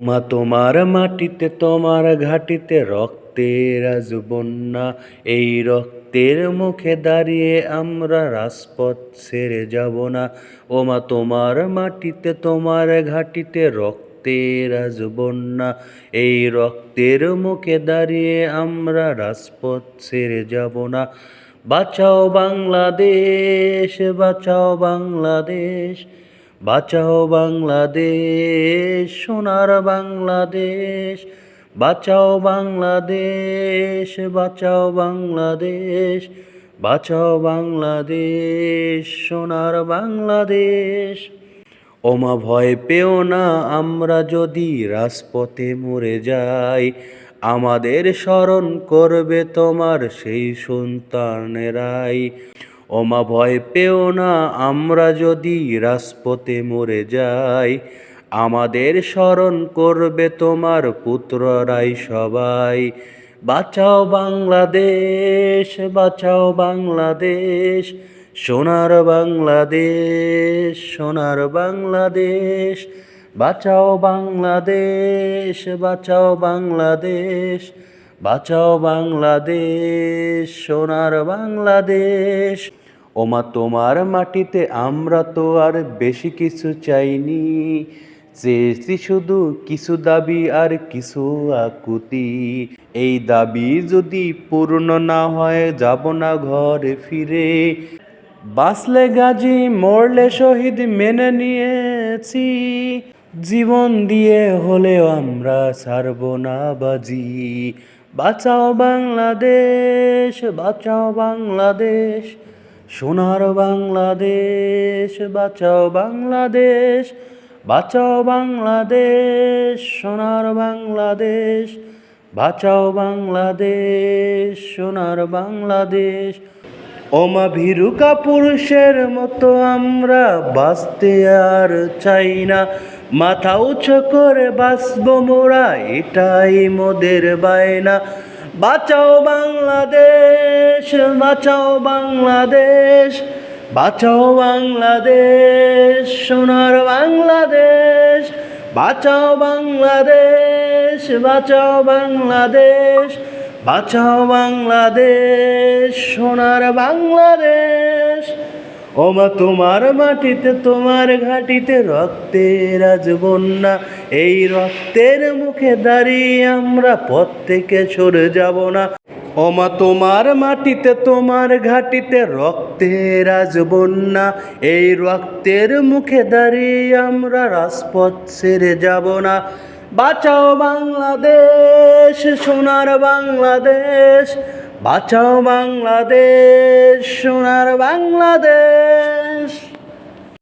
মা তোমার মাটিতে তোমার ঘাটিতে রক্তের আজ বন্যা, এই রক্তের মুখে দাঁড়িয়ে আমরা রাজপথ ছেড়ে যাব না। ও মা তোমার মাটিতে তোমার ঘাটিতে রক্তের আজ বন্যা, এই রক্তের মুখে দাঁড়িয়ে আমরা রাজপথ ছেড়ে যাব না। বাঁচাও বাংলাদেশ, বাঁচাও বাংলাদেশ, বাঁচাও বাংলাদেশ, সোনার বাংলাদেশ। বাঁচাও বাংলাদেশ, বাঁচাও বাংলাদেশ, বাঁচাও বাংলাদেশ, সোনার বাংলাদেশ। ওমা ভয় পেও না, আমরা যদি রাজপথে মরে যাই, আমাদের স্মরণ করবে তোমার সেই সন্তানেরাই। ওমা ভয় পেও না, আমরা যদি রাজপথে মরে যাই, আমাদের স্মরণ করবে তোমার পুত্ররাই সবাই। বাঁচাও বাংলাদেশ, বাঁচাও বাংলাদেশ, সোনার বাংলাদেশ, সোনার বাংলাদেশ। বাঁচাও বাংলাদেশ, বাঁচাও বাংলাদেশ, বাঁচাও বাংলাদেশ, সোনার বাংলাদেশ। ওমা তোমার মাটিতে আমরা তো আর বেশি কিছু চাইনি, চেয়েছি শুধু কিছু দাবি আর কিছু আকুতি। এই দাবি যদি পূর্ণ না হয় যাব না ঘরে ফিরে। বাঁচলে গাজী, মরলে শহীদ মেনে নিয়েছি, জীবন দিয়ে হলেও আমরা ছাড়ব না বাজি। বাঁচাও বাংলাদেশ, বাঁচাও বাংলাদেশ, সোনার বাংলাদেশ। বাঁচাও বাংলাদেশ, বাঁচাও বাংলাদেশ, সোনার বাংলাদেশ। বাঁচাও বাংলাদেশ, সোনার বাংলাদেশ। ওমা ভীরুকা পুরুষের মতো আমরা বাঁচতে আর চাই না, মাথা উঁচু করে বাঁচব মোরা, এটাই মোদের বায়না। বাঁচাও বাংলাদেশ, বাঁচাও বাংলাদেশ, বাঁচাও বাংলাদেশ, সোনার বাংলাদেশ। বাঁচাও বাংলাদেশ, বাঁচাও বাংলাদেশ, বাঁচাও বাংলাদেশ, সোনার বাংলাদেশ। ওমা তোমার মাটিতে তোমার ঘাটিতে রক্তের আজ বন্যা, এই রক্তের মুখে দাঁড়িয়ে আমরা পথ থেকে সরে যাব না। ওমা তোমার মাটিতে তোমার ঘাটিতে রক্তের আজ বন্যা, এই রক্তের মুখে দাঁড়িয়ে আমরা রাজপথ ছেড়ে যাব না। বাঁচাও বাংলাদেশ, সোনার বাংলাদেশ। বাঁচাও বাংলাদেশ, সোনার বাংলাদেশ।